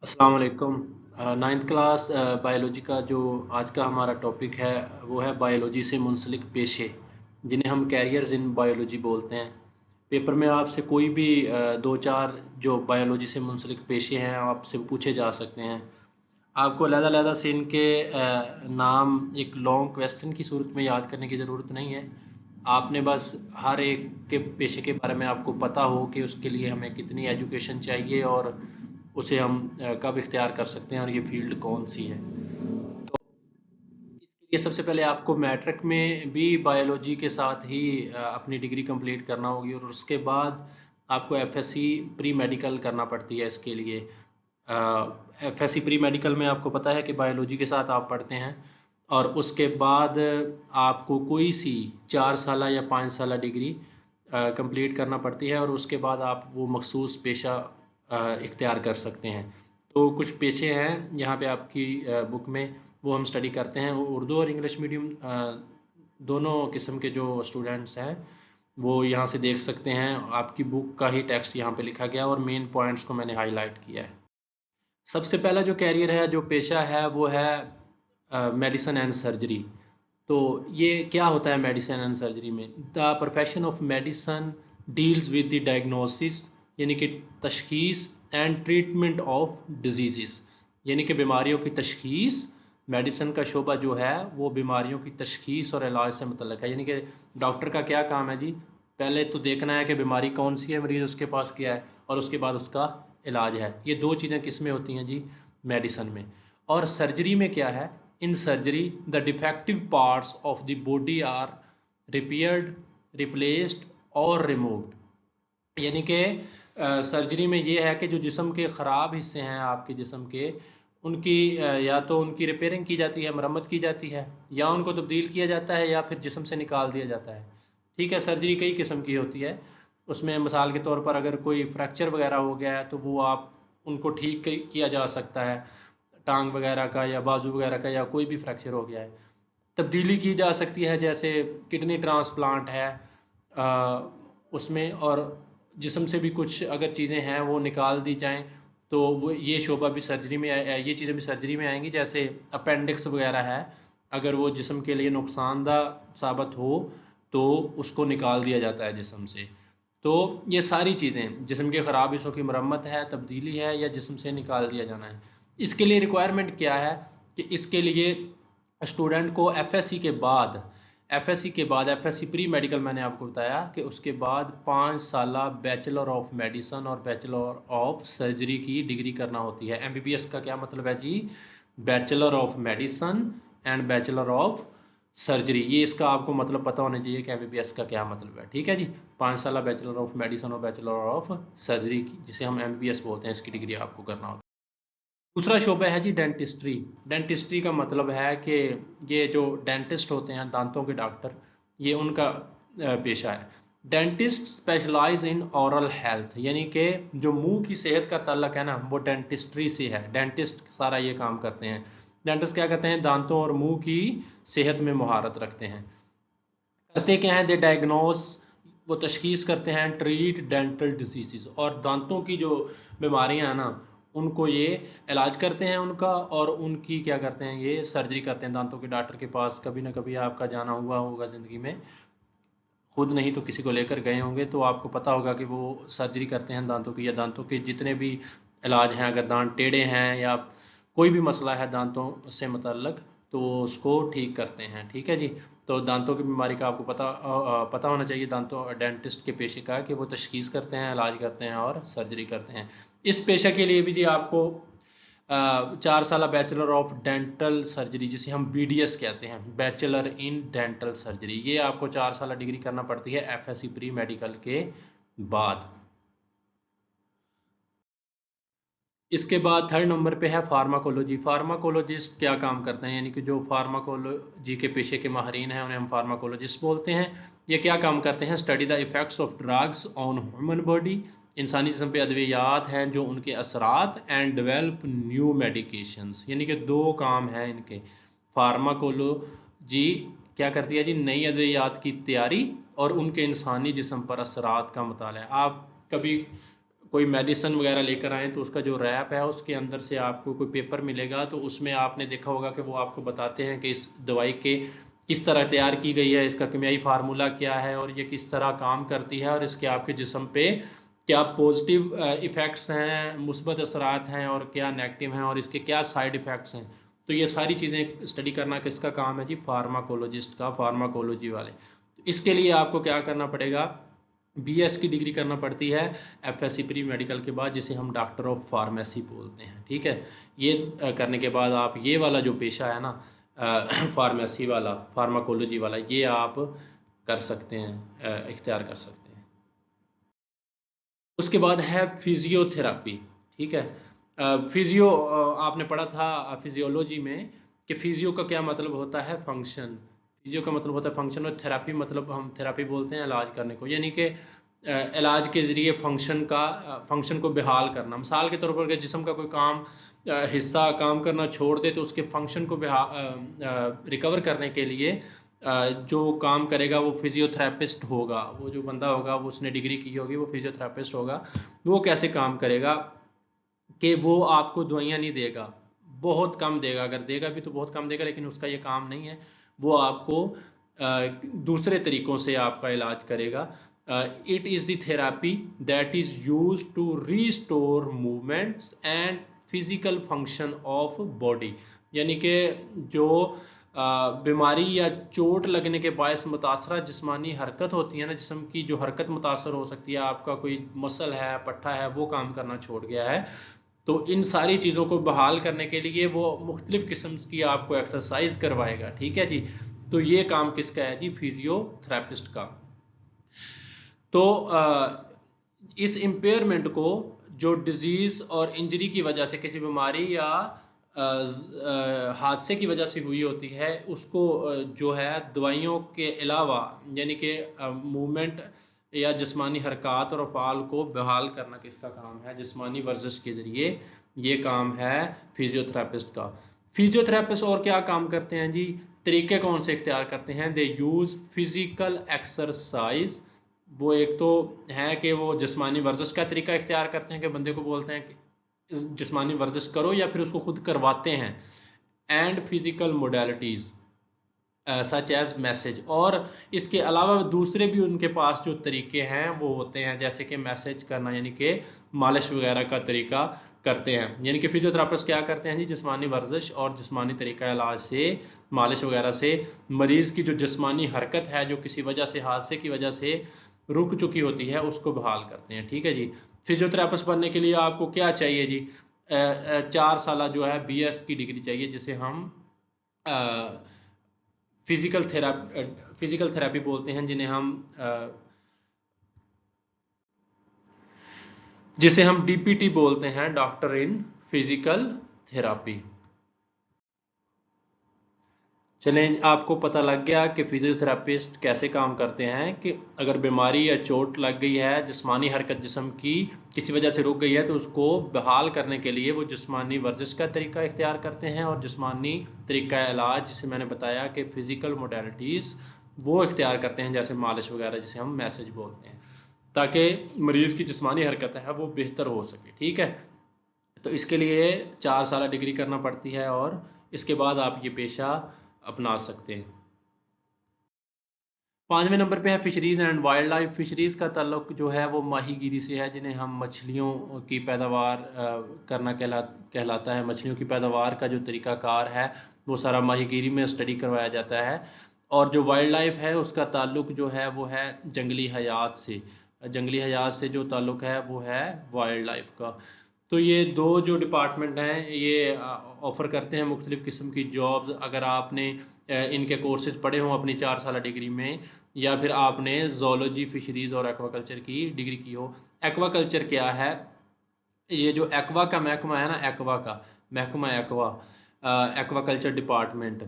अस्सलाम वालेकुम। Ninth class biology का जो आज का हमारा टॉपिक है वो है बायोलॉजी से मुंसलिक पेशे, जिन्हें हम कैरियर्स इन बायोलॉजी बोलते हैं। पेपर में आपसे कोई भी दो चार जो बायोलॉजी से मुंसलिक पेशे हैं आपसे पूछे जा सकते हैं। आपको अलग-अलग से इनके नाम एक लॉन्ग क्वेश्चन की सूरत में याद करने की ज़रूरत नहीं है। आपने बस हर एक के पेशे के बारे में आपको पता हो कि उसके लिए हमें कितनी एजुकेशन चाहिए और उसे हम कब इख्तियार कर सकते हैं और ये फील्ड कौन सी है। तो इसके लिए सबसे पहले आपको मैट्रिक में भी बायोलॉजी के साथ ही अपनी डिग्री कंप्लीट करना होगी और उसके बाद आपको एफएससी प्री मेडिकल करना पड़ती है इसके लिए। एफएससी प्री मेडिकल में आपको पता है कि बायोलॉजी के साथ आप पढ़ते हैं और उसके बाद आपको कोई सी 4 साल या 5 साल डिग्री कंप्लीट करना पड़ती है और उसके बाद आप वो मखसूस पेशा इख्तियार कर सकते हैं। तो कुछ पेशे हैं यहाँ पे आपकी बुक में, वो हम स्टडी करते हैं। वो उर्दू और इंग्लिश मीडियम दोनों किस्म के जो स्टूडेंट्स हैं वो यहाँ से देख सकते हैं। आपकी बुक का ही टेक्स्ट यहाँ पे लिखा गया और मेन पॉइंट्स को मैंने हाईलाइट किया है। सबसे पहला जो कैरियर है, जो पेशा है, वो है मेडिसिन एंड सर्जरी। तो ये क्या होता है मेडिसिन एंड सर्जरी में? The profession of medicine deals with the diagnosis, यानी कि तशखीस एंड ट्रीटमेंट ऑफ डिजीज़, यानी कि बीमारियों की तशखीस। मेडिसिन का शोबा जो है वो बीमारियों की तशखीस और इलाज से मुतल्लिक है। यानी कि डॉक्टर का क्या काम है जी? पहले तो देखना है कि बीमारी कौन सी है, मरीज़ उसके पास क्या है, और उसके बाद उसका इलाज है। ये दो चीज़ें किस में होती हैं जी? मेडिसिन में। और सर्जरी में क्या है? In surgery the defective parts of the body are repaired, replaced और रिमूव्ड। यानी कि सर्जरी में ये है कि जो जिस्म के ख़राब हिस्से हैं आपके जिस्म के, उनकी या तो उनकी रिपेयरिंग की जाती है, मरम्मत की जाती है, या उनको तब्दील किया जाता है, या फिर जिस्म से निकाल दिया जाता है। ठीक है, सर्जरी कई किस्म की होती है। उसमें मिसाल के तौर पर अगर कोई फ्रैक्चर वगैरह हो गया है तो वो आप उनको ठीक किया जा सकता है, टांग वगैरह का या बाजू वगैरह का, या कोई भी फ्रैक्चर हो गया है। तब्दीली की जा सकती है, जैसे किडनी ट्रांसप्लांट है उसमें, और जिस्म से भी कुछ अगर चीज़ें हैं वो निकाल दी जाएं तो वो ये शोबा भी सर्जरी में ये चीज़ें भी सर्जरी में आएंगी। जैसे अपेंडिक्स वगैरह है, अगर वो जिस्म के लिए नुकसानदा साबित हो तो उसको निकाल दिया जाता है जिस्म से। तो ये सारी चीज़ें, जिस्म के ख़राब हिस्सों की मरम्मत है, तब्दीली है, या जिस्म से निकाल दिया जाना है। इसके लिए रिक्वायरमेंट क्या है कि इसके लिए स्टूडेंट को एफएससी प्री मेडिकल, मैंने आपको बताया कि उसके बाद 5 साल बैचलर ऑफ मेडिसन और बैचलर ऑफ सर्जरी की डिग्री करना होती है। एमबीबीएस का क्या मतलब है जी? Bachelor of medicine and bachelor of surgery. ये इसका आपको मतलब पता होना चाहिए कि एमबीबीएस का क्या मतलब है। ठीक है जी, 5 साल बैचलर ऑफ मेडिसन और बैचलर ऑफ सर्जरी की, जिसे हम एमबीबीएस बोलते हैं, इसकी डिग्री आपको करना होता है। दूसरा शोबा है जी डेंटिस्ट्री। डेंटिस्ट्री का मतलब है कि ये जो डेंटिस्ट होते हैं, दांतों के डॉक्टर, ये उनका पेशा है। Dentist specialise in oral health, यानी कि जो मुंह की सेहत का ताल्लुक है ना, वो डेंटिस्ट्री से है। डेंटिस्ट सारा ये काम करते हैं। डेंटिस्ट क्या करते हैं? दांतों और मुंह की सेहत में महारत रखते हैं। करते क्या है? दे डायग्नोस, वो तशखीस करते हैं, ट्रीट डेंटल डिजीज़, और दांतों की जो बीमारियां हैं ना, उनको ये इलाज करते हैं उनका, और उनकी क्या करते हैं? ये सर्जरी करते हैं। दांतों के डॉक्टर के पास कभी ना कभी आपका जाना हुआ होगा ज़िंदगी में, खुद नहीं तो किसी को लेकर गए होंगे, तो आपको पता होगा कि वो सर्जरी करते हैं दांतों की, या दांतों के जितने भी इलाज हैं। अगर दांत टेढ़े हैं या कोई भी मसला है दांतों से मुतल्लक, तो वो उसको ठीक करते हैं। ठीक है जी। तो दांतों की बीमारी का आपको पता होना चाहिए दांतों डेंटिस्ट के पेशे का, कि वो तशखीस करते हैं, इलाज करते हैं और सर्जरी करते हैं। इस पेशे के लिए भी जी आपको 4 साल बैचलर ऑफ डेंटल सर्जरी, जिसे हम बीडीएस कहते हैं, बैचलर इन डेंटल सर्जरी, ये आपको 4 साल डिग्री करना पड़ती है एफएससी प्री मेडिकल के बाद। इसके बाद थर्ड नंबर पे है फार्माकोलॉजी। फार्माकोलॉजिस्ट क्या काम करते हैं? यानी कि जो फार्माकोलॉजी के पेशे के माहरीन हैं उन्हें हम फार्माकोलॉजिस्ट बोलते हैं। ये क्या काम करते हैं? Study the effects of drugs on human body, इंसानी जिस्म पे अद्वियात हैं जो उनके असरात, एंड डेवलप न्यू मेडिकेशंस। यानी कि दो काम हैं इनके। फार्माकोलॉजी क्या करती है जी? नई अद्वियात की तैयारी और उनके इंसानी जिस्म पर असरात का मुताला। आप कभी कोई मेडिसिन वगैरह लेकर आएँ तो उसका जो रैप है उसके अंदर से आपको कोई पेपर मिलेगा, तो उसमें आपने देखा होगा कि वो आपको बताते हैं कि इस दवाई के किस तरह तैयार की गई है, इसका केमियाई फार्मूला क्या है और ये किस तरह काम करती है और इसके आपके जिस्म पे क्या पॉजिटिव इफ़ेक्ट्स हैं, मुस्बत असरात हैं और क्या नेगेटिव हैं और इसके क्या साइड इफ़ेक्ट्स हैं। तो ये सारी चीज़ें स्टडी करना किसका काम है जी? फार्माकोलॉजिस्ट का, फार्माकोलॉजी वाले। इसके लिए आपको क्या करना पड़ेगा? बीएस की डिग्री करना पड़ती है एफएससी प्री मेडिकल के बाद, जिसे हम डॉक्टर ऑफ फार्मेसी बोलते हैं। ठीक है, ये करने के बाद आप ये वाला जो पेशा है ना, फार्मेसी वाला, फार्माकोलॉजी वाला, ये आप कर सकते हैं, इख्तियार कर सकते हैं। उसके बाद है फिजियोथेरापी। ठीक है, फिजियो आपने पढ़ा था फिजियोलॉजी में कि फिजियो का क्या मतलब होता है? फंक्शन। फिजियो का मतलब होता है फंक्शन और थेरापी मतलब हम थेरापी बोलते हैं इलाज करने को, यानी कि इलाज के ज़रिए फंक्शन को बहाल करना। मिसाल के तौर पर अगर जिस्म का कोई काम हिस्सा काम करना छोड़ दे तो उसके फंक्शन को रिकवर करने के लिए जो काम करेगा वो फिजियोथेरापिस्ट होगा। वो जो बंदा होगा वो उसने डिग्री की होगी, वो फिजियोथेरापिस्ट होगा। वो कैसे काम करेगा कि वो आपको दवाइयाँ नहीं देगा, बहुत कम देगा, अगर देगा भी तो बहुत कम देगा, लेकिन उसका ये काम नहीं है। वो आपको दूसरे तरीक़ों से आपका इलाज करेगा। It is the therapy that is use to restore movements and physical function of body, यानी कि जो बीमारी या चोट लगने के बायस मुतासरा जिस्मानी हरकत होती है ना, जिस्म की जो हरकत मुतासर हो सकती है, आपका कोई मसल है, पट्टा है, वो काम करना छोड़ गया है, तो इन सारी चीज़ों को बहाल करने के लिए वो मुख्तलिफ़ किस्म की आपको एक्सरसाइज करवाएगा। ठीक है जी, तो ये काम किसका है जी? फिजियोथेरापिस्ट का। तो इस इम्पेयरमेंट को जो डिजीज़ और इंजरी की वजह से, किसी बीमारी या हादसे की वजह से हुई होती है, उसको जो है दवाइयों के अलावा, यानी कि मूवमेंट या जिस्मानी हरकत और अफ़ाल को बहाल करना किसका काम है? जिस्मानी वर्जिश के ज़रिए ये काम है फिजियोथेरापिस्ट का। फिजियोथेरापिस्ट और क्या काम करते हैं जी? तरीके कौन से इख्तियार करते हैं? दे यूज़ फिज़िकल एक्सरसाइज। वो एक तो है कि वो जिस्मानी वर्जिश का तरीका इख्तियार करते हैं कि बंदे को बोलते हैं कि जिस्मानी वर्जिश करो, या फिर उसको खुद करवाते हैं। And physical modalities such as massage, और इसके अलावा दूसरे भी उनके पास जो तरीके हैं वो होते हैं, जैसे कि मैसेज करना, यानी कि मालिश वगैरह का तरीका करते हैं। यानी कि फिजियोथेरापिस्ट क्या करते हैं जी? जिस्मानी वर्जिश और जिस्मानी तरीका इलाज से, मालिश वगैरह से मरीज़ की जो जिस्मानी हरकत है जो किसी वजह से, हादसे की वजह से रुक चुकी होती है, उसको बहाल करते हैं। ठीक है जी, फिजियोथेरापिस्ट बनने के लिए आपको क्या चाहिए जी? 4 साल जो है बीएस की डिग्री चाहिए, जिसे हम फिजिकल थेरापी बोलते हैं, जिसे हम डीपीटी बोलते हैं, डॉक्टर इन फिजिकल थेरापी। चलें, आपको पता लग गया कि फिजियोथेरापिस्ट कैसे काम करते हैं, कि अगर बीमारी या चोट लग गई है, जिस्मानी हरकत जिस्म की किसी वजह से रुक गई है, तो उसको बहाल करने के लिए वो जिस्मानी वर्जिश का तरीका इख्तियार करते हैं और जिस्मानी तरीका इलाज, जिसे मैंने बताया कि फ़िज़िकल मोडेलिटीज़, वो इख्तियार करते हैं, जैसे मालिश वगैरह, जिसे हम मैसेज बोलते हैं, ताकि मरीज़ की जिस्मानी हरकत है वो बेहतर हो सके। ठीक है, तो इसके लिए 4 साल डिग्री करना पड़ती है और इसके बाद आप ये पेशा अपना सकते हैं। 5वें नंबर पे है fisheries and wild life. Fisheries का ताल्लुक जो है वो माहीगीरी से है, जिन्हें हम मछलियों की पैदावार करना कहलाता है। मछलियों की पैदावार का जो तरीक़ाकार है वो सारा माहीगीरी में स्टडी करवाया जाता है। और जो वाइल्ड लाइफ है उसका ताल्लुक जो है वो है जंगली हयात से। जंगली हयात से जो ताल्लुक है वो है वाइल्ड लाइफ का। तो ये दो जो डिपार्टमेंट हैं ये ऑफ़र करते हैं मुख्तलिफ़ किस्म की जॉब्स। अगर आपने इनके कोर्सेज पढ़े हों अपनी 4 साल डिग्री में, या फिर आपने ज़ूलॉजी, फिशरीज़ और एक्वाकल्चर की डिग्री की हो। एक्वाकल्चर क्या है? ये जो एक्वा का महकमा है ना, एक्वा का महकमा, एक्वाकल्चर डिपार्टमेंट,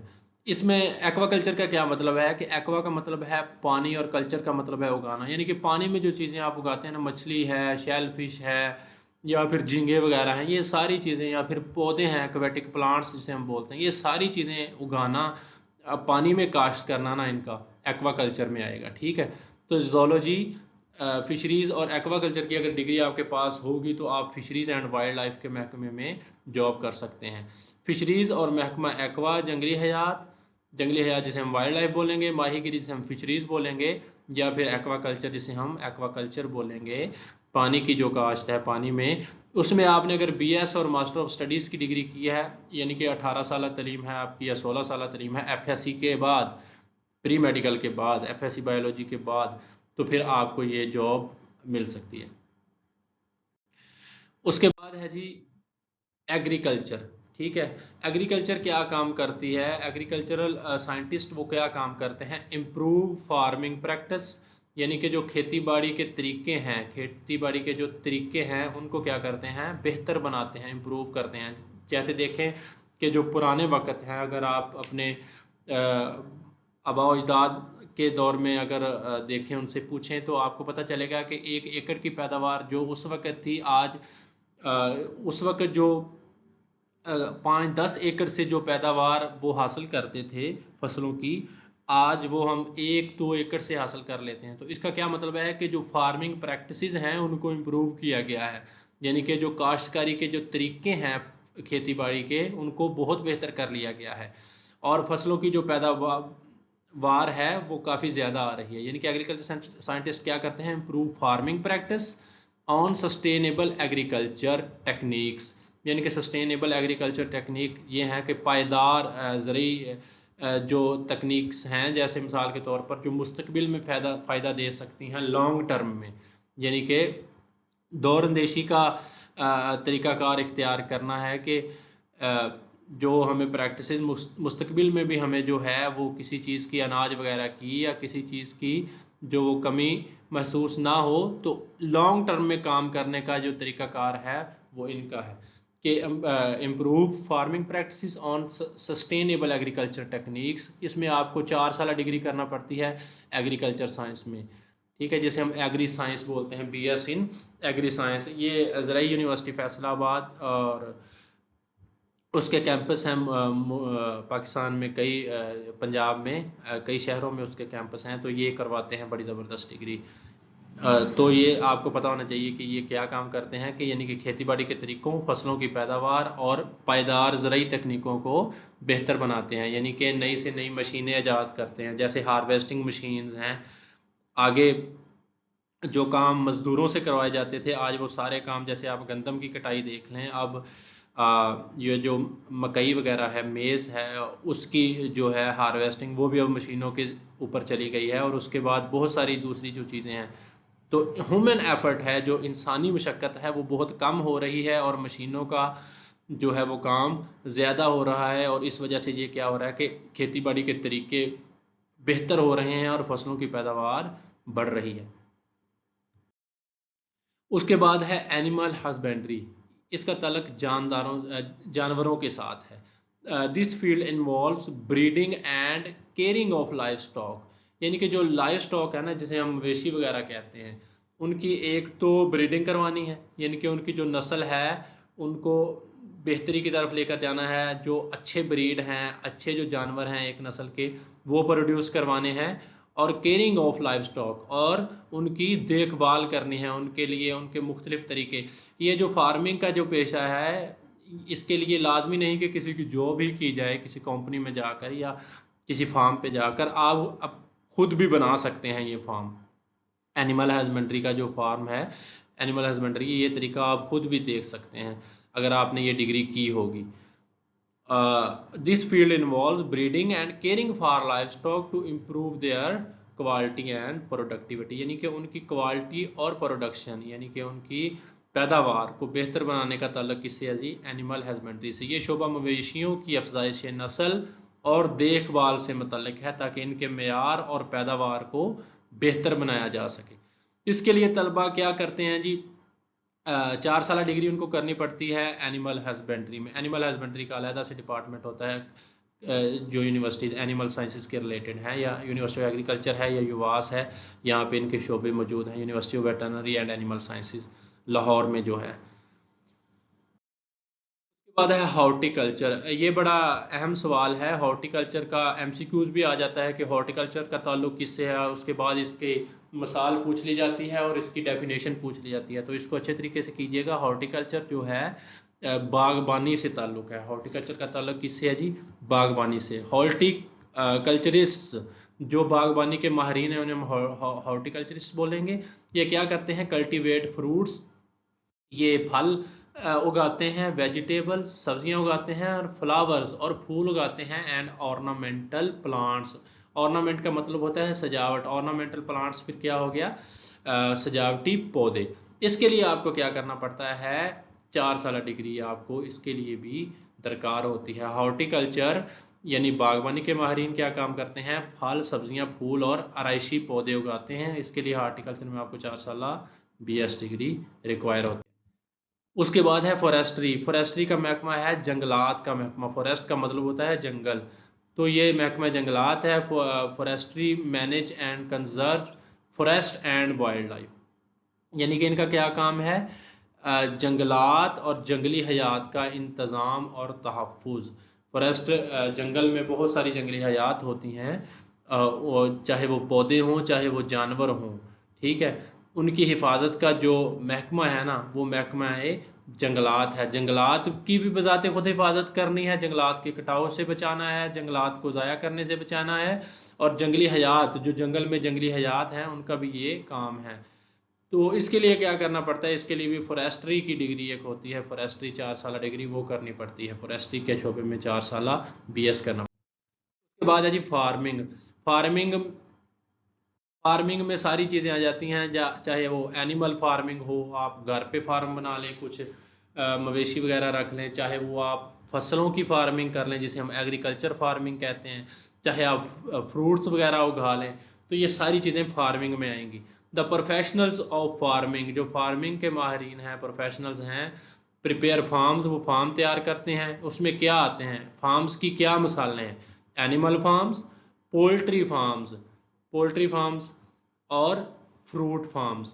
इसमें एक्वाकल्चर का क्या मतलब है कि एक्वा का मतलब है पानी और कल्चर का मतलब है उगाना, यानी कि पानी में जो चीज़ें आप उगाते हैं ना, मछली है, शेल फिश है, या फिर झींगे वगैरह हैं, ये सारी चीज़ें, या फिर पौधे हैं, एक्वेटिक प्लांट्स जिसे हम बोलते हैं, ये सारी चीज़ें उगाना, पानी में काश्त करना ना, इनका एक्वाकल्चर में आएगा। ठीक है, तो ज़ूलॉजी फिशरीज़ और एक्वाकल्चर की अगर डिग्री आपके पास होगी तो आप फिशरीज़ एंड वाइल्ड लाइफ के महकमे में जॉब कर सकते हैं। फिशरीज़ और महकमा एक्वा जंगली हयात जिसे हम वाइल्ड लाइफ बोलेंगे, माहीगिरी जिसे हम फिशरीज़ बोलेंगे, या फिर एक्वाकल्चर जिसे हम एक्वाकल्चर बोलेंगे, पानी की जो काश्त है पानी में, उसमें आपने अगर बीएस और मास्टर ऑफ स्टडीज़ की डिग्री की है, यानी कि 18 साल तलीम है आपकी या 16 साल तलीम है एफएससी के बाद, प्री मेडिकल के बाद, एफएससी बायोलॉजी के बाद, तो फिर आपको ये जॉब मिल सकती है। उसके बाद है जी एग्रीकल्चर। ठीक है, एग्रीकल्चर क्या काम करती है? एग्रीकल्चरल साइंटिस्ट वो क्या काम करते हैं? इम्प्रूव फार्मिंग प्रैक्टिस, यानी कि जो खेती बाड़ी के तरीके हैं, खेती बाड़ी के जो तरीके हैं उनको क्या करते हैं? बेहतर बनाते हैं, इम्प्रूव करते हैं। जैसे देखें कि जो पुराने वक्त हैं, अगर आप अपने आबा अजदाद के दौर में अगर देखें, उनसे पूछें तो आपको पता चलेगा कि 1 एकड़ की पैदावार जो उस वक्त थी, आज उस वक्त जो 5-10 एकड़ से जो पैदावार वो हासिल करते थे फसलों की, आज वो हम 1-2 एकड़ से हासिल कर लेते हैं। तो इसका क्या मतलब है कि जो फार्मिंग प्रैक्टिसेस हैं उनको इम्प्रूव किया गया है, यानी कि जो काश्तकारी के जो तरीके हैं खेती बाड़ी के, उनको बहुत बेहतर कर लिया गया है, और फसलों की जो पैदावार है वो काफ़ी ज़्यादा आ रही है। यानी कि एग्रीकल्चर साइंटिस्ट क्या करते हैं? Improve farming practice on sustainable agriculture techniques, यानी कि सस्टेनेबल एग्रीकल्चर टेक्निक ये हैं कि पायदार ज़रूरी जो तकनीक्स हैं, जैसे मिसाल के तौर पर जो मुस्तकबिल में फ़ायदा दे सकती हैं लॉन्ग टर्म में, यानी कि दौरंदेशी का तरीक़ाकार इख्तियार करना है कि जो हमें प्रैक्टिसेस मुस्तकबिल में भी हमें जो है वो किसी चीज़ की, अनाज वगैरह की या किसी चीज़ की जो वो कमी महसूस ना हो, तो लॉन्ग टर्म में काम करने का जो तरीक़ाकार है वो इनका है कि improve farming practices on sustainable agriculture techniques. इसमें आपको 4 साल डिग्री करना पड़ती है एग्रीकल्चर साइंस में। ठीक है, जिसे हम एग्री साइंस बोलते हैं, बीएस इन एग्री साइंस। ये ज़राई यूनिवर्सिटी फैसलाबाद और उसके कैंपस हैं पाकिस्तान में कई, पंजाब में कई शहरों में उसके कैंपस हैं, तो ये करवाते हैं बड़ी ज़बरदस्त डिग्री। तो ये आपको पता होना चाहिए कि ये क्या काम करते हैं, कि यानी कि खेतीबाड़ी के तरीक़ों, फसलों की पैदावार और पायदार ज़राई तकनीकों को बेहतर बनाते हैं, यानी कि नई से नई मशीनें ईजाद करते हैं, जैसे हार्वेस्टिंग मशीन्स हैं। आगे जो काम मज़दूरों से करवाए जाते थे, आज वो सारे काम, जैसे आप गंदम की कटाई देख लें, अब ये जो मकई वगैरह है, मेज़ है, उसकी जो है हार्वेस्टिंग वो भी अब मशीनों के ऊपर चली गई है, और उसके बाद बहुत सारी दूसरी जो चीज़ें हैं, तो ह्यूमन एफर्ट है, जो इंसानी मशक्क़त है वो बहुत कम हो रही है, और मशीनों का जो है वो काम ज़्यादा हो रहा है, और इस वजह से ये क्या हो रहा है कि खेती बाड़ी के तरीके बेहतर हो रहे हैं और फसलों की पैदावार बढ़ रही है। उसके बाद है एनिमल हस्बेंड्री। इसका तल्लुक जानवरों के साथ है। This field involves breeding and caring of live stock, यानी कि जो लाइव स्टॉक है ना, जिसे हम मवेशी वगैरह कहते हैं, उनकी एक तो ब्रीडिंग करवानी है, यानी कि उनकी जो नस्ल है उनको बेहतरी की तरफ लेकर जाना है, जो अच्छे ब्रीड हैं, अच्छे जो जानवर हैं एक नस्ल के, वो प्रोड्यूस करवाने हैं, और केयरिंग ऑफ लाइव स्टॉक, और उनकी देखभाल करनी है, उनके लिए उनके मुख्तलिफ तरीके। ये जो फार्मिंग का जो पेशा है, इसके लिए लाजमी नहीं कि किसी की जॉब ही की जाए किसी कंपनी में जाकर या किसी फार्म पे जाकर, आप अब खुद भी बना सकते हैं ये फार्म। एनिमल हस्बेंड्री का जो फार्म है, एनिमल हस्बेंड्री ये तरीका आप खुद भी देख सकते हैं अगर आपने ये डिग्री की होगी। This field involves breeding and caring for livestock to improve their quality and productivity, यानी कि उनकी क्वालिटी और प्रोडक्शन, यानी कि उनकी पैदावार को बेहतर बनाने का ताल्लुक किससे है जी? एनिमल हस्बेंड्री से। ये शोबा मवेशियों की अफजाइश नस्ल और देखभाल से मुतल्लिक है, ताकि इनके मेयार और पैदावार को बेहतर बनाया जा सके। इसके लिए तलबा क्या करते हैं जी? 4 साल डिग्री उनको करनी पड़ती है एनिमल हस्बेंड्री में। एनिमल हस्बेंड्री का अलहदा से डिपार्टमेंट होता है, जो यूनिवर्सिटीज़ एनिमल साइंसेस के रिलेटेड हैं, या यूनिवर्सिटी ऑफ एग्रीकल्चर है या युवास है, यहाँ पे इनके शोबे मौजूद हैं। University of veterinary and animal sciences Lahore में जो है। बाद है हॉर्टिकल्चर। ये बड़ा अहम सवाल है। हॉर्टिकल्चर का एमसीक्यूज भी आ जाता है कि हॉर्टिकल्चर का ताल्लुक किससे है, उसके बाद इसके मिसाल पूछ ली जाती है और इसकी डेफिनेशन पूछ ली जाती है। तो इसको अच्छे तरीके से कीजिएगा। हॉर्टिकल्चर जो है बागबानी से ताल्लुक है। हॉर्टिकल्चर का ताल्लुक किससे है जी? बागबानी से। हॉर्टिकल्चरिस्ट जो बागबानी के माहिरीन हैं उन्हें हम हॉर्टिकल्चरिस्ट बोलेंगे। ये क्या करते हैं? कल्टीवेट फ्रूट्स, ये फल उगाते हैं, वेजिटेबल्स सब्जियां उगाते हैं, और फ्लावर्स और फूल उगाते हैं, एंड ऑर्नामेंटल प्लांट्स। ऑर्नामेंट का मतलब होता है सजावट। ऑर्नामेंटल प्लांट्स फिर क्या हो गया? सजावटी पौधे। इसके लिए आपको क्या करना पड़ता है? 4 साल डिग्री आपको इसके लिए भी दरकार होती है। हॉर्टिकल्चर यानी बागवानी के माहिरीन क्या काम करते हैं? फल, सब्जियां, फूल और आराइशी पौधे उगाते हैं। इसके लिए हॉर्टिकल्चर में आपको 4 साल BS डिग्री रिक्वायर होती है। उसके बाद है फॉरेस्ट्री। फॉरेस्ट्री का महकमा है जंगलात का महकमा। फॉरेस्ट का मतलब होता है जंगल, तो ये महकमा जंगलात है। Forestry manage and conserve forest and wild life, यानी कि इनका क्या काम है? जंगलात और जंगली हयात का इंतज़ाम और तहफ़्फ़ुज़। फॉरेस्ट, जंगल में बहुत सारी जंगली हयात होती हैं, चाहे वो पौधे हों चाहे वो जानवर हों, ठीक है। उनकी हिफाजत का जो महकमा है ना, वो महकमा है जंगलात है। जंगलात की भी बज़ाते खुद हिफाजत करनी है, जंगलात के कटाव से बचाना है, जंगलात को ज़ाया करने से बचाना है, और जंगली हयात जो जंगल में जंगली हयात हैं उनका भी ये काम है। तो इसके लिए क्या करना पड़ता है? इसके लिए भी फॉरेस्ट्री की डिग्री एक होती है, फॉरेस्ट्री 4 साल डिग्री वो करनी पड़ती है। फॉरेस्ट्री के शोबे में 4 साल BS करना। उसके बाद है जी फार्मिंग। फार्मिंग फार्मिंग में सारी चीज़ें आ जाती हैं, चाहे वो एनिमल फार्मिंग हो, आप घर पे फार्म बना लें, कुछ मवेशी वगैरह रख लें, चाहे वो आप फसलों की फार्मिंग कर लें जिसे हम एग्रीकल्चर फार्मिंग कहते हैं, चाहे आप फ्रूट्स वगैरह उगा लें, तो ये सारी चीज़ें फार्मिंग में आएंगी। द प्रोफेशनल्स ऑफ फार्मिंग, जो फार्मिंग के माहिरीन हैं, प्रोफेशनल्स हैं। प्रिपेयर फार्म्स, वो फार्म तैयार करते हैं। उसमें क्या आते हैं? फार्म्स की क्या मिसालें हैं? Animal farms, poultry farms, poultry farms और फ्रूट फार्म्स।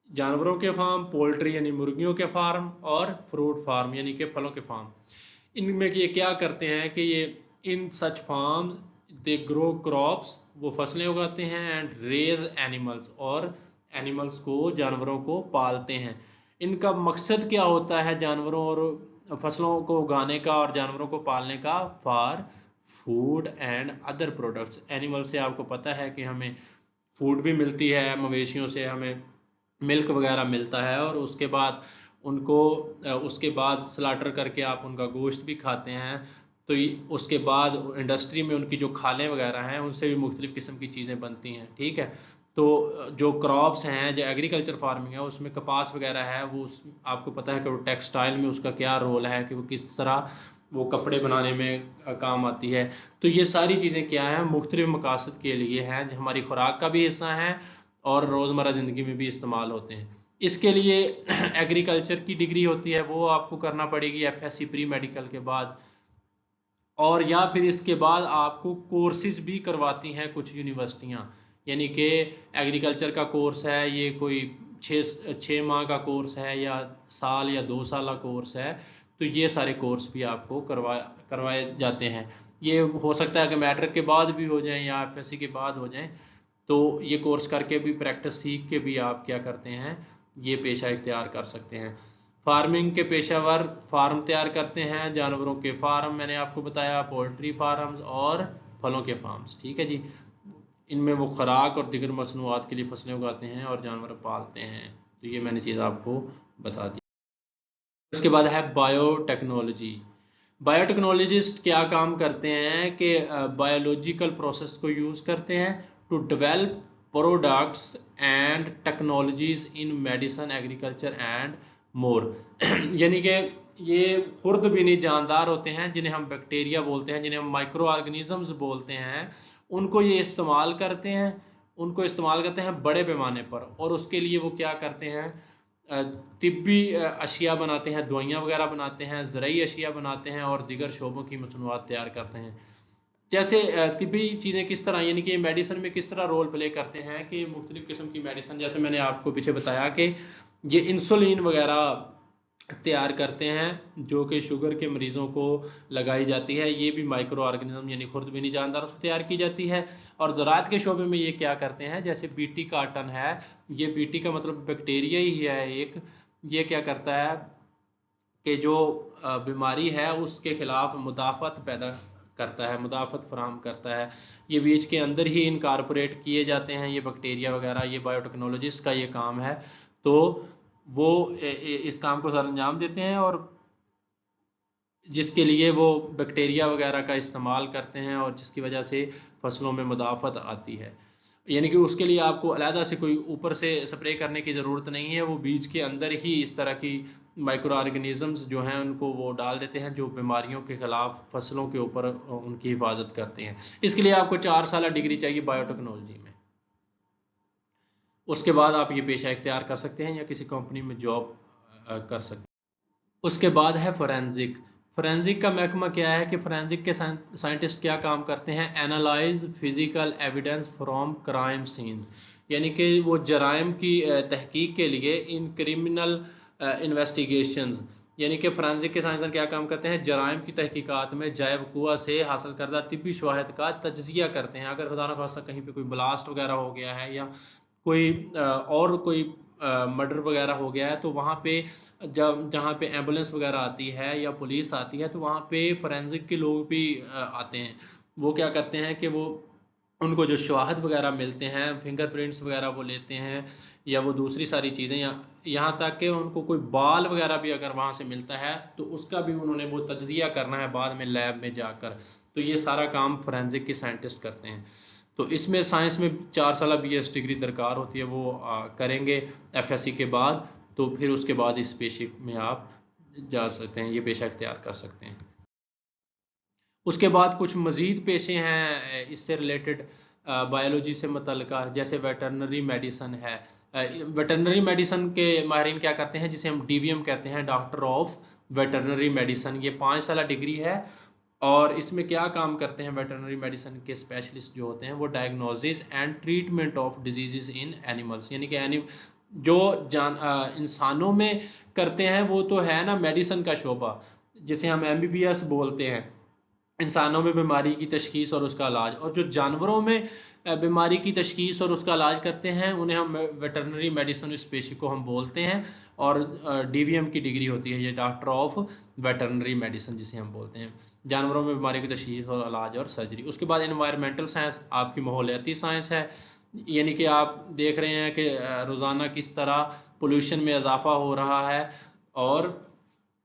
जानवरों के फार्म, पोल्ट्री यानी मुर्गियों के फार्म, और फ्रूट फार्म यानी कि फलों के फार्म। इनमें ये क्या करते हैं कि ये इन सच फार्म्स दे ग्रो क्रॉप्स, वो फसलें उगाते हैं, एंड रेज एनिमल्स, और एनिमल्स को, जानवरों को पालते हैं। इनका मकसद क्या होता है जानवरों और फसलों को उगाने का और जानवरों को पालने का? For food and other products. Animal से आपको पता है कि हमें फूड भी मिलती है, मवेशियों से हमें मिल्क वगैरह मिलता है, और उसके बाद उनको उसके बाद स्लाटर करके आप उनका गोश्त भी खाते हैं। तो उसके बाद इंडस्ट्री में उनकी जो खालें वगैरह हैं उनसे भी मुख्तलिफ़ किस्म की चीज़ें बनती हैं, ठीक है। तो जो क्रॉप्स हैं, जो एग्रीकल्चर फार्मिंग है, उसमें कपास वगैरह है, वो आपको पता है कि वो टेक्सटाइल में उसका क्या रोल है, कि वो किस तरह वो कपड़े बनाने में काम आती है। तो ये सारी चीज़ें क्या हैं? मुख्तलिफ़ मकासद के लिए हैं, हमारी खुराक का भी हिस्सा हैं और रोज़मर्रा ज़िंदगी में भी इस्तेमाल होते हैं। इसके लिए एग्रीकल्चर की डिग्री होती है, वो आपको करना पड़ेगी FSC प्री मेडिकल के बाद, और या फिर इसके बाद आपको कोर्सेज भी करवाती हैं कुछ यूनिवर्सिटियाँ। यानी कि एग्रीकल्चर का कोर्स है, ये कोई 6 माह का कोर्स है, या साल या 2 साल कोर्स है, तो ये सारे कोर्स भी आपको करवाए जाते हैं। ये हो सकता है कि मैट्रिक के बाद भी हो जाएं या FSC के बाद हो जाएं। तो ये कोर्स करके भी, प्रैक्टिस सीख के भी आप क्या करते हैं? ये पेशा इख्तियार कर सकते हैं। फार्मिंग के पेशावर फार्म तैयार करते हैं, जानवरों के फार्म मैंने आपको बताया, पोल्ट्री फार्म्स और फलों के फार्म्स, ठीक है जी। इनमें वो खुराक और दिगर मसनूआत के लिए फसलें उगाते हैं और जानवर पालते हैं। तो ये मैंने चीज़ आपको बता दी। उसके बाद है बायोटेक्नोलॉजी। बायोटेक्नोलॉजिस्ट क्या काम करते हैं कि बायोलॉजिकल प्रोसेस को यूज़ करते हैं to develop products and technologies in medicine, agriculture and more. यानी कि ये खुर्दबीनी जानदार होते हैं, जिन्हें हम बैक्टीरिया बोलते हैं, जिन्हें हम माइक्रो ऑर्गेनिजम्स बोलते हैं। उनको ये इस्तेमाल करते हैं, उनको इस्तेमाल करते हैं बड़े पैमाने पर, और उसके लिए वो क्या करते हैं? तिब्बी अशिया बनाते हैं, दवाइयाँ वगैरह बनाते हैं, ज़रूरी अशिया बनाते हैं, और दीगर शोबों की मसनूआत तैयार करते हैं। जैसे तिब्बी चीज़ें किस तरह, यानी कि मेडिसिन में किस तरह रोल प्ले करते हैं कि मुख्तलिफ़ किस्म की मेडिसिन, जैसे मैंने आपको पीछे बताया कि ये इंसुलिन वगैरह तैयार करते हैं जो कि शुगर के मरीज़ों को लगाई जाती है। ये भी माइक्रो ऑर्गेनिज्म यानी खुर्दबीनी जानदारों से तैयार की जाती है। और ज़राअत के शोबे में ये क्या करते हैं, जैसे बीटी कार्टन है, ये बीटी का मतलब बैक्टीरिया ही है एक। ये क्या करता है कि जो बीमारी है उसके खिलाफ मुदाफ़त पैदा करता है, मुदाफ़त फराहम करता है। ये बीज के अंदर ही इनकारपोरेट किए जाते हैं ये बैक्टीरिया वगैरह, ये बायोटेक्नोलॉजिस्ट का ये काम है। तो वो इस काम को सरअंजाम देते हैं और जिसके लिए वो बैक्टीरिया वगैरह का इस्तेमाल करते हैं और जिसकी वजह से फसलों में मुदाफ़त आती है। यानी कि उसके लिए आपको अलहदा से कोई ऊपर से स्प्रे करने की ज़रूरत नहीं है, वो बीज के अंदर ही इस तरह की माइक्रो ऑर्गेनिज़म्स जो हैं उनको वो डाल देते हैं जो बीमारियों के ख़िलाफ़ फसलों के ऊपर उनकी हिफाजत करते हैं। इसके लिए आपको 4 साल डिग्री चाहिए बायोटेक्नोलॉजी में। उसके बाद आप ये पेशा इख्तियार कर सकते हैं या किसी कंपनी में जॉब कर सकते हैं। उसके बाद है फोरेंसिक। फोरेंसिक का महकमा क्या है कि फोरेंसिक के साइंटिस्ट क्या काम करते हैं, analyse physical evidence from crime scenes, यानी कि वो जराइम की तहकीक के लिए इन क्रिमिनल इन्वेस्टिगेशंस, यानी कि फोरेंसिक के साइंसदान क्या काम करते हैं, जराइम की तहकीकात में जाए वक़ुआ से हासिल करदा तिब्बी शवाहिद का तज्ज़िया करते हैं। अगर खुदा न खास्ता कहीं पे कोई ब्लास्ट वगैरह हो गया है या कोई और कोई मर्डर वगैरह हो गया है, तो वहाँ पे जब जहाँ पे एम्बुलेंस वगैरह आती है या पुलिस आती है तो वहाँ पे फोरेंसिक के लोग भी आते हैं। वो क्या करते हैं कि वो उनको जो शवाहद वगैरह मिलते हैं, फिंगरप्रिंट्स वगैरह वो लेते हैं या वो दूसरी सारी चीज़ें, या यहाँ तक कि उनको कोई बाल वगैरह भी अगर वहाँ से मिलता है तो उसका भी उन्होंने वो तज्ज़िया करना है बाद में लैब में जाकर। तो ये सारा काम फोरेंसिक के साइंटिस्ट करते हैं। तो इसमें साइंस में 4 साल BS डिग्री दरकार होती है, वो करेंगे FSC के बाद, तो फिर उसके बाद इस पेशे में आप जा सकते हैं, ये पेशा इख्तियार कर सकते हैं। उसके बाद कुछ मज़ीद पेशे हैं इससे रिलेटेड बायोलॉजी से मुतल्लिका, जैसे वेटरनरी मेडिसन है। वेटरनरी मेडिसन के माहिरीन क्या करते हैं, जिसे हम DVM कहते हैं, डॉक्टर ऑफ वेटरनरी मेडिसन। ये 5 साल डिग्री है और इसमें क्या काम करते हैं वेटरनरी मेडिसन के स्पेशलिस्ट जो होते हैं, वो diagnosis and treatment of disease in animals, यानी कि जो इंसानों में करते हैं वो तो है ना मेडिसन का शोबा, जिसे हम MBBS बोलते हैं, इंसानों में बीमारी की तशखीस और उसका इलाज। और जो जानवरों में बीमारी की तशखीस और उसका इलाज करते हैं उन्हें हम वेटरनरी मेडिसिन इस पेशे को हम बोलते हैं। और DVM की डिग्री होती है ये, डॉक्टर ऑफ वेटरनरी मेडिसिन जिसे हम बोलते हैं, जानवरों में बीमारी की तशखीस और इलाज और सर्जरी। उसके बाद एनवायरमेंटल साइंस आपकी माहौलियाती साइंस है, यानी कि आप देख रहे हैं कि रोज़ाना किस तरह पोल्यूशन में इजाफा हो रहा है और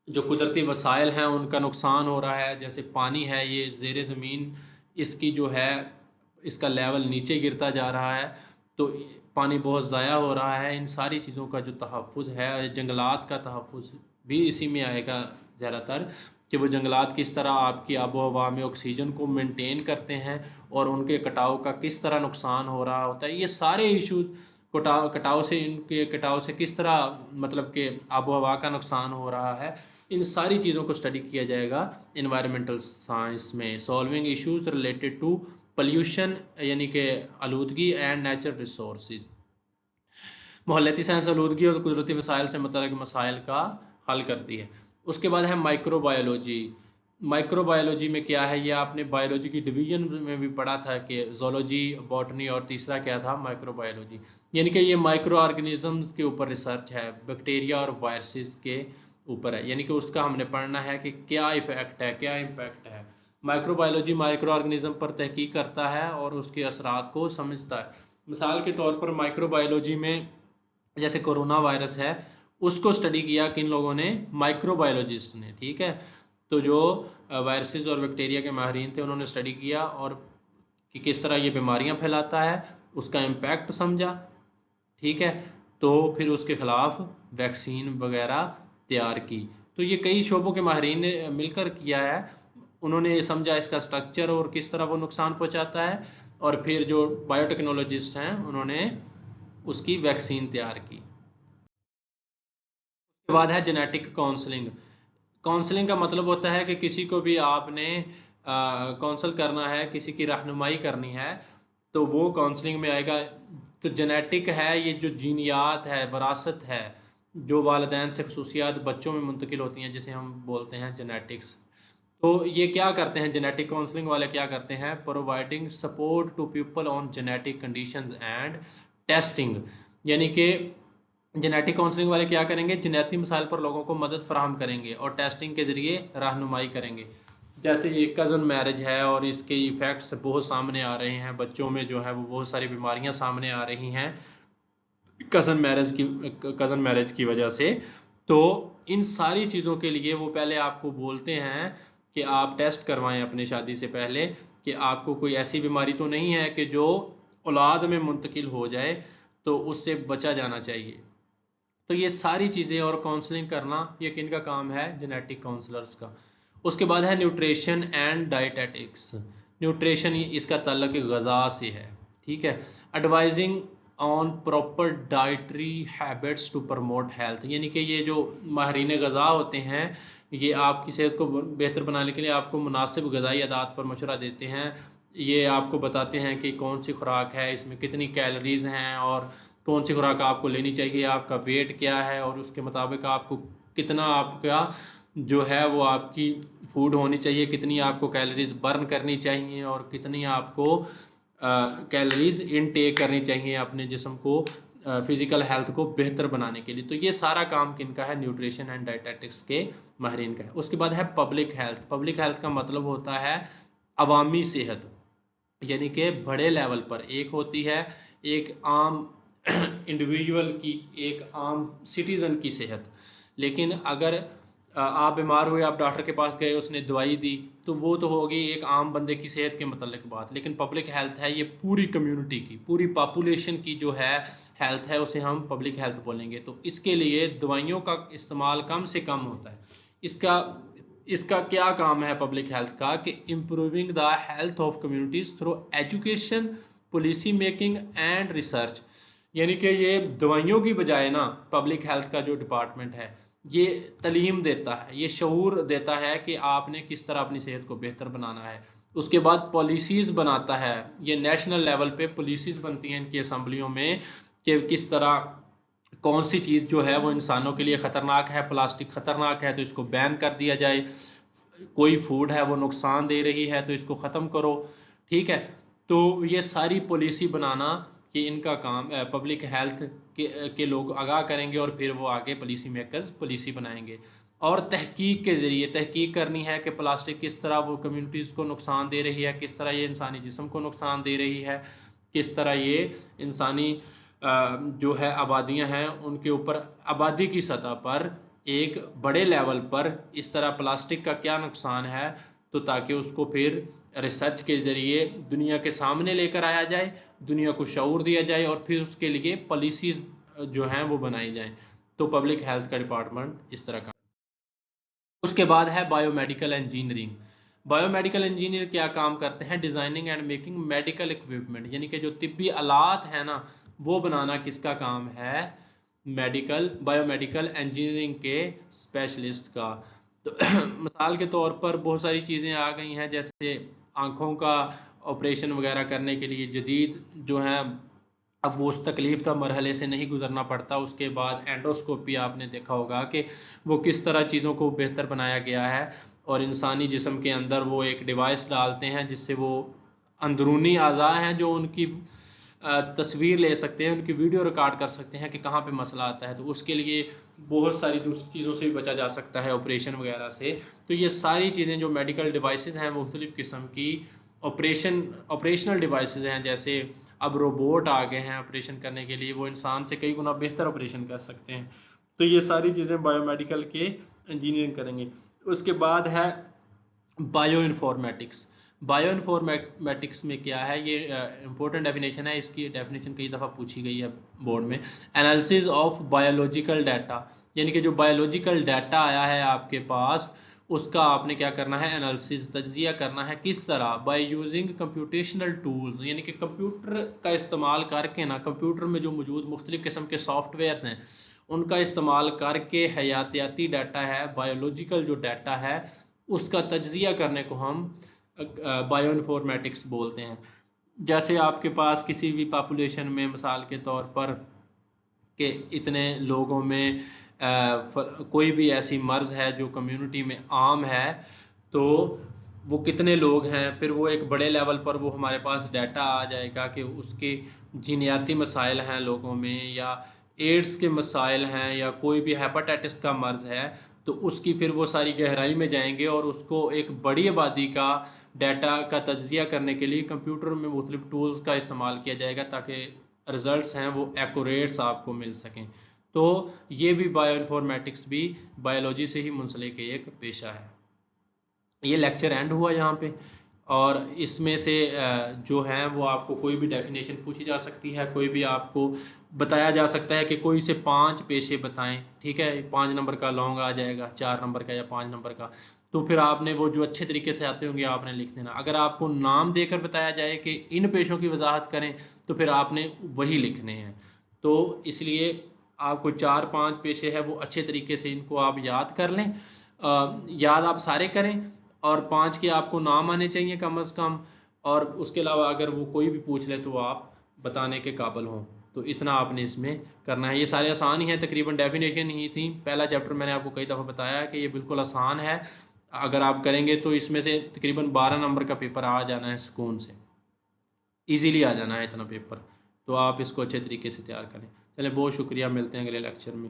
जो कुदरती वसाइल हैं उनका नुकसान हो रहा है। जैसे पानी है, ये ज़ेरे ज़मीन इसकी जो है इसका लेवल नीचे गिरता जा रहा है, तो पानी बहुत ज़ाया हो रहा है। इन सारी चीज़ों का जो तहफ़्फ़ुज़ है, जंगलात का तहफ़्फ़ुज़ भी इसी में आएगा ज़्यादातर, कि वो जंगलात किस तरह आपकी आबो हवा में ऑक्सीजन को मेंटेन करते हैं और उनके कटाव का किस तरह नुकसान हो रहा होता है। ये सारे इशूज़ कटाव से, इनके कटाव से किस तरह मतलब कि आबो हवा का नुकसान हो रहा है, इन सारी चीज़ों को स्टडी किया जाएगा एनवायरमेंटल साइंस में। Solving issues related to pollution, यानी कि आलूदगी एंड नेचुरल रिसोर्सेज। माहौलियाती साइंस आलूदगी और कुदरती वसाइल से मुतल्लिक़ मसाइल का हल करती है। उसके बाद है माइक्रोबायोलॉजी। माइक्रोबायोलॉजी में क्या है, ये आपने बायोलॉजी की डिवीजन में भी पढ़ा था कि जोलॉजी, बॉटनी और तीसरा क्या था, माइक्रोबायोलॉजी। यानी कि ये माइक्रो ऑर्गेनिजम्स के ऊपर रिसर्च है, बैक्टीरिया और वायरसेस के ऊपर है, यानी कि उसका हमने पढ़ना है कि क्या इफेक्ट है, क्या इम्पैक्ट है। माइक्रोबायोलॉजी माइक्रो ऑर्गेनिज्म पर तहकीक करता है और उसके असरात को समझता है। मिसाल के तौर पर माइक्रोबायोलॉजी में जैसे कोरोना वायरस है, उसको स्टडी किया किन लोगों ने, माइक्रोबायोलॉजिस्ट ने, ठीक है। तो जो वायरसेस और बैक्टीरिया के माहिरीन थे उन्होंने स्टडी किया और कि किस तरह ये बीमारियां फैलाता है, उसका इम्पैक्ट समझा, ठीक है। तो फिर उसके खिलाफ वैक्सीन वगैरह तैयार की। तो ये कई शोबों के माहिरीन ने मिलकर किया है, उन्होंने समझा इसका स्ट्रक्चर और किस तरह वो नुकसान पहुंचाता है, और फिर जो बायोटेक्नोलॉजिस्ट हैं उन्होंने उसकी वैक्सीन तैयार की। उसके बाद है जेनेटिक काउंसलिंग। काउंसलिंग का मतलब होता है कि किसी को भी आपने काउंसल करना है, किसी की रहनुमाई करनी है, तो वो काउंसलिंग में आएगा। तो जेनेटिक है, ये जो जीनियात है, वरासत है, जो वालिदैन से खसूसियात बच्चों में मुंतकिल होती हैं, जिसे हम बोलते हैं जेनेटिक्स। तो ये क्या करते हैं, जेनेटिक काउंसलिंग वाले क्या करते हैं, providing support to people on genetic conditions and testing. यानी कि जेनेटिक काउंसलिंग वाले क्या करेंगे, जेनेटिक मसाइल पर लोगों को मदद फराहम करेंगे और टेस्टिंग के ज़रिए रहनुमाई करेंगे। जैसे ये कज़न मैरिज है और इसके इफ़ेक्ट्स बहुत सामने आ रहे हैं, बच्चों में जो है वो बहुत सारी बीमारियां सामने आ रही हैं कज़न मैरिज की वजह से। तो इन सारी चीज़ों के लिए वो पहले आपको बोलते हैं कि आप टेस्ट करवाएं अपनी शादी से पहले, कि आपको कोई ऐसी बीमारी तो नहीं है कि जो औलाद में मुंतकिल हो जाए, तो उससे बचा जाना चाहिए। तो ये सारी चीज़ें और काउंसलिंग करना ये किन का काम है, जेनेटिक काउंसलर्स का। उसके बाद है न्यूट्रिशन एंड डाइटेटिक्स। न्यूट्रिशन इसका ताल्लुक ग़ज़ा से है, ठीक है। Advising on proper dietary habits to promote health, यानी कि ये जो माहिरीन ग़ज़ा होते हैं, ये आपकी सेहत को बेहतर बनाने के लिए आपको मुनासिब ग़ज़ाई आदात पर मशवरा देते हैं। ये आपको बताते हैं कि कौन सी खुराक है, इसमें कितनी कैलोरीज़ हैं और कौन सी खुराक आपको लेनी चाहिए, आपका वेट क्या है और उसके मुताबिक आपको कितना आपका जो है वो आपकी फूड होनी चाहिए, कितनी आपको कैलोरीज बर्न करनी चाहिए और कितनी आपको कैलोरीज इनटेक करनी चाहिए अपने जिस्म को फिजिकल हेल्थ को बेहतर बनाने के लिए। तो ये सारा काम किनका है, न्यूट्रिशन एंड डाइटेटिक्स के माहिरीन का है। उसके बाद है पब्लिक हेल्थ। पब्लिक हेल्थ का मतलब होता है अवामी सेहत, यानी कि बड़े लेवल पर एक होती है एक आम इंडिविजुअल की, एक आम सिटीज़न की सेहत। लेकिन अगर आप बीमार हुए, आप डॉक्टर के पास गए, उसने दवाई दी, तो वो तो होगी एक आम बंदे की सेहत के मतलब बात। लेकिन पब्लिक हेल्थ है ये पूरी कम्युनिटी की, पूरी पॉपुलेशन की जो है हेल्थ है, उसे हम पब्लिक हेल्थ बोलेंगे। तो इसके लिए दवाइयों का इस्तेमाल कम से कम होता है। इसका इसका क्या काम है पब्लिक हेल्थ का, कि improving the health of communities through education, policy making and research. यानी कि ये दवाइयों की बजाय ना, पब्लिक हेल्थ का जो डिपार्टमेंट है ये तालीम देता है, ये शऊर देता है कि आपने किस तरह अपनी सेहत को बेहतर बनाना है। उसके बाद पॉलिसीज़ बनाता है, ये नेशनल लेवल पे पॉलिसीज़ बनती हैं इनकी असम्बलियों में, कि किस तरह कौन सी चीज़ जो है वो इंसानों के लिए ख़तरनाक है, प्लास्टिक ख़तरनाक है तो इसको बैन कर दिया जाए, कोई फूड है वो नुकसान दे रही है तो इसको ख़त्म करो, ठीक है। तो ये सारी पॉलिसी बनाना कि इनका काम पब्लिक हेल्थ के लोग आगाह करेंगे और फिर वो आगे पॉलिसी मेकर्स पॉलिसी बनाएंगे। और तहकीक के ज़रिए तहकीक करनी है कि प्लास्टिक किस तरह वो कम्युनिटीज़ को नुकसान दे रही है, किस तरह ये इंसानी जिस्म को नुकसान दे रही है, किस तरह ये इंसानी जो है आबादियां हैं उनके ऊपर आबादी की सतह पर एक बड़े लेवल पर इस तरह प्लास्टिक का क्या नुकसान है, तो ताकि उसको फिर रिसर्च के ज़रिए दुनिया के सामने लेकर आया जाए, दुनिया को शऊर दिया जाए और फिर उसके लिए पॉलिसीज़ जो हैं वो बनाई जाएं। तो पब्लिक हेल्थ का डिपार्टमेंट इस तरह का। उसके बाद है बायोमेडिकल इंजीनियरिंग। बायोमेडिकल इंजीनियर क्या काम करते हैं, designing and making medical equipment, यानी कि जो तिब्बी आलात है ना वो बनाना किसका काम है, बायोमेडिकल इंजीनियरिंग के स्पेशलिस्ट का। तो मिसाल के तौर पर बहुत सारी चीज़ें आ गई हैं, जैसे आँखों का ऑपरेशन वगैरह करने के लिए जदीद जो है, अब वो उस तकलीफ का मरहले से नहीं गुजरना पड़ता। उसके बाद एंडोस्कोपी आपने देखा होगा कि वो किस तरह चीज़ों को बेहतर बनाया गया है, और इंसानी जिस्म के अंदर वो एक डिवाइस डालते हैं जिससे वो अंदरूनी अज़ा हैं जो उनकी तस्वीर ले सकते हैं, उनकी वीडियो रिकॉर्ड कर सकते हैं कि कहाँ पे मसला आता है। तो उसके लिए बहुत सारी दूसरी चीज़ों से भी बचा जा सकता है, ऑपरेशन वगैरह से। तो ये सारी चीज़ें जो मेडिकल डिवाइसेस हैं मुख्तलिफ़ किस्म की ऑपरेशनल डिवाइसेस हैं, जैसे अब रोबोट आ गए हैं ऑपरेशन करने के लिए, वो इंसान से कई गुना बेहतर ऑपरेशन कर सकते हैं। तो ये सारी चीज़ें बायोमेडिकल के इंजीनियरिंग करेंगे। उसके बाद है बायो इन्फॉर्मेटिक्स। बायो इन्फॉर्मेटिक्स में क्या है, ये इंपॉर्टेंट डेफिनेशन है, इसकी डेफिनेशन कई दफ़ा पूछी गई है बोर्ड में। एनालिसिस ऑफ बायोलॉजिकल डाटा, यानी कि जो बायोलॉजिकल डाटा आया है आपके पास उसका आपने क्या करना है, एनालिसिस तज्जिया करना है। किस तरह, बाय यूजिंग कंप्यूटेशनल टूल्स, यानी कि कंप्यूटर का इस्तेमाल करके ना, कंप्यूटर में जो मौजूद मुख्तलिफ़ किस्म के सॉफ्टवेयर हैं उनका इस्तेमाल करके हयातियाती डाटा है, बायोलॉजिकल जो डाटा है उसका तज्जिया करने को हम बायो इन्फॉर्मेटिक्स बोलते हैं। जैसे आपके पास किसी भी पॉपुलेशन में मिसाल के तौर पर कि इतने लोगों में कोई भी ऐसी मर्ज़ है जो कम्युनिटी में आम है, तो वो कितने लोग हैं, फिर वो एक बड़े लेवल पर वो हमारे पास डाटा आ जाएगा कि उसके जीनियाती मसाइल हैं लोगों में, या एड्स के मसाइल हैं, या कोई भी हेपाटाइटिस का मर्ज़ है, तो उसकी फिर वो सारी गहराई में जाएंगे और उसको एक बड़ी आबादी का डाटा का तज्जिया करने के लिए कंप्यूटर में मुख्तलिफ टूल्स का इस्तेमाल किया जाएगा ताकि रिजल्ट्स हैं वो एक्यूरेट्स आपको मिल सकें। तो ये भी बायो इन्फॉर्मेटिक्स भी बायोलॉजी से ही मुंसलिक एक पेशा है। ये लेक्चर एंड हुआ यहाँ पे, और इसमें से जो है वो आपको कोई भी डेफिनेशन पूछी जा सकती है, कोई भी आपको बताया जा सकता है कि कोई से 5 पेशे बताएं, ठीक है, 5 नंबर का लॉन्ग आ जाएगा, 4 नंबर का या 5 नंबर का, तो फिर आपने वो जो अच्छे तरीके से आते होंगे आपने लिख देना। अगर आपको नाम देकर बताया जाए कि इन पेशों की वजाहत करें, तो फिर आपने वही लिखने हैं। तो इसलिए आपको 4-5 पेशे है वो अच्छे तरीके से इनको आप याद कर लें, याद आप सारे करें, और 5 के आपको नाम आने चाहिए कम अज़ कम, और उसके अलावा अगर वो कोई भी पूछ ले तो आप बताने के काबिल हों। तो इतना आपने इसमें करना है। ये सारे आसान ही हैं, तकरीबन डेफिनेशन ही थी। पहला चैप्टर मैंने आपको कई दफ़ा बताया है कि ये बिल्कुल आसान है, अगर आप करेंगे तो इसमें से तकरीबन 12 नंबर का पेपर आ जाना है सुकून से, ईजीली आ जाना है इतना पेपर। तो आप इसको अच्छे तरीके से तैयार करें। चलें, बहुत शुक्रिया, मिलते हैं अगले लेक्चर में।